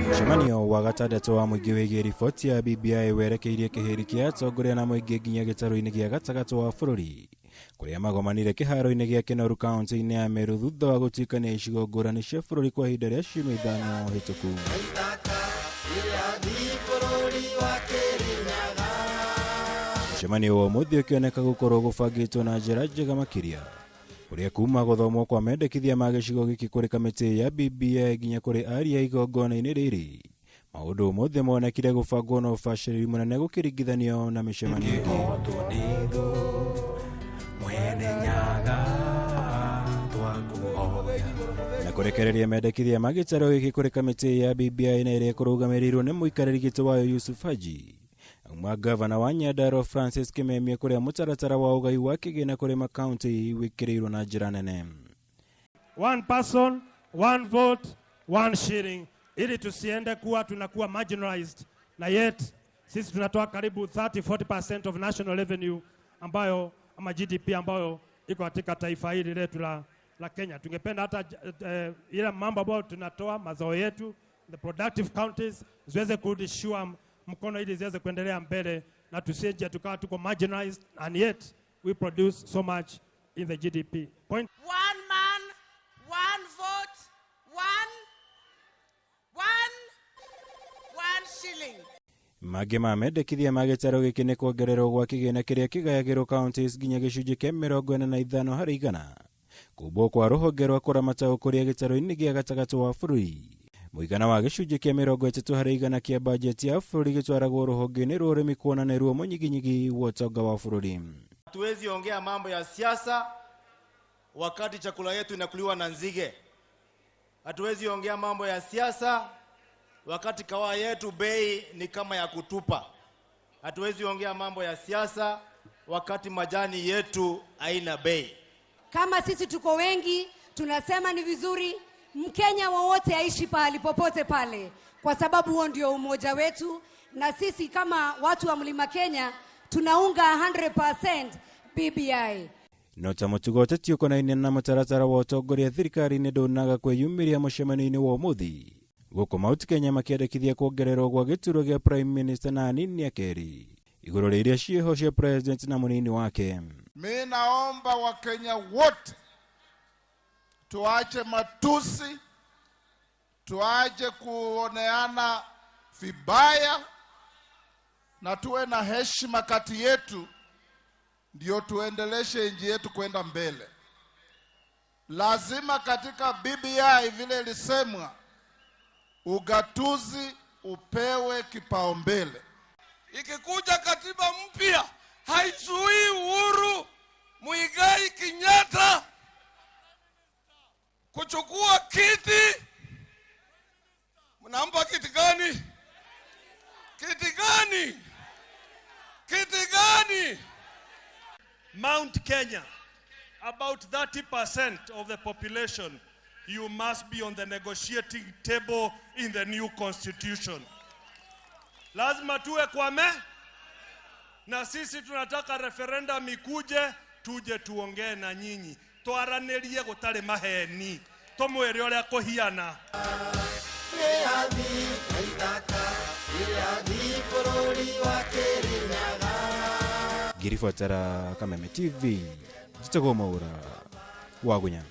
Mũcemanio wa gatandatũ wa mũingĩ wĩgiĩ riboti ya BBI werekeirie kĩhĩri kĩa atongoria na mũingĩ nginya gĩtarũ-inĩ gĩa gatagatĩ wa bũrũri, kũrĩa magomanire kĩharo-inĩ gĩa Kĩnoru kaunti-inĩ ya Meru thutha wa gũtuĩkania icigo ngũrani cia bũrũri kwa ihinda rĩa ciumia 5 hĩtũku. Mũcemanio wa ũmũthĩ ũkĩoneka gũkorwo gũbangĩtwo na njĩra njega makĩria, kũrĩa kuma gũthomwo kwa mendekithia ma gĩcigo gĩkĩ kũrĩ kamĩtĩ ya BBI nginya kũrĩ aria igongona-inĩ rĩrĩ, maũndũ ũmũthĩ monekire gũbangwo na ũbacĩrĩri mũnene gũkĩringithanio na mĩcemanio ĩngĩ. Na kũrekereria mendekithia ma gĩtarũ gĩkĩ kũrĩ kamĩtĩ ya BBI na ĩrĩa kũrũgamĩrĩirwo nĩ mũikarĩri gĩtĩ wayo Yusuf Haji, Gavana wa Nyandarua Francis Kimemia kũrĩa mũtaratara wa ũgai wa kĩgĩna kũrĩ makaunti wĩkĩrĩirwo na njĩra nene. One person, one vote, one shilling, ili tusiende kuwa tunakuwa marginalized, na yet sisi tunatoa karibu 30-40% of national revenue ambayo ama GDP ambayo iko katika taifa hili letu la Kenya. Tungependa hata ile mambo ambayo tunatoa mazao yetu, the productive counties, ziweze kurudishiwa mkono ili ziweze kuendelea mbele na tusije tukawa tuko marginalized, and yet we produce so much in the GDP. Point. One man, one vote, one shilling. Mangĩ ma mendekithia ma gĩtarũ gĩkĩ nĩ kuongererwo gwa kĩgĩna kĩrĩa kĩgayagĩrwo counties nginya gĩcunjĩ kĩa 45 harĩ 100, kumbwo kwa rũhonge rwa kũramata ũkũria gĩtarũ-inĩ gĩa gatagatĩ wa bũrũri. Mũigana wa gĩcunjĩ kĩa 30 harĩ 100 kĩa bajeti ya bũrũri gĩtwaragwo rũhonge-inĩ rwa ũrĩmi kuona nĩruo mũnyiginyigi wa ũtonga wa bũrũri. Hatuwezi ongea mambo ya siasa wakati chakula yetu inakuliwa na nzige. Hatuwezi ongea mambo ya siasa wakati kawa yetu bei ni kama ya kutupa. Hatuwezi ongea mambo ya siasa wakati majani yetu haina bei. Kama sisi tuko wengi, tunasema ni vizuri Mkenya wowote aishi pahali popote pale, kwa sababu huo ndio umoja wetu, na sisi kama watu wa Mlima Kenya tunaunga 100% BBI. Nota mũtugo ũteti ũkonainie na mũtaratara wa ũtongoria thirikari-inĩ ndũnaga kwĩyumĩria mũcemanio-inĩ wa ũmũthĩ, gũkũ Mount Kenya makĩendekithia kuongererwo gwa gĩturwa gĩa Prime Minister na anini a kerĩ igũrũ rĩa iria ciĩho cia President na mũnini wake. Mimi naomba Wakenya wote tuache matusi, tuache kuoneana vibaya, na tuwe na heshima kati yetu, ndio tuendeleshe nchi yetu kwenda mbele. Lazima katika BBI vile ilisemwa, ugatuzi upewe kipaumbele. Ikikuja katiba mpya haizuii Uhuru Muigai Kenyatta kuchukua kiti. Mnampa kiti gani? Kiti gani? Kiti gani? Mount Kenya, about 30% of the population, you must be on the negotiating table in the new constitution. Lazima tuwe kwame, na sisi tunataka referendum ikuje, tuje tuongee na nyinyi. Twaranĩrie gũtarĩ maheni, tũmwĩre ũrĩa kũhiana. Ngiribatara Kameme TV, njitagwo Mwaura wa Gunya.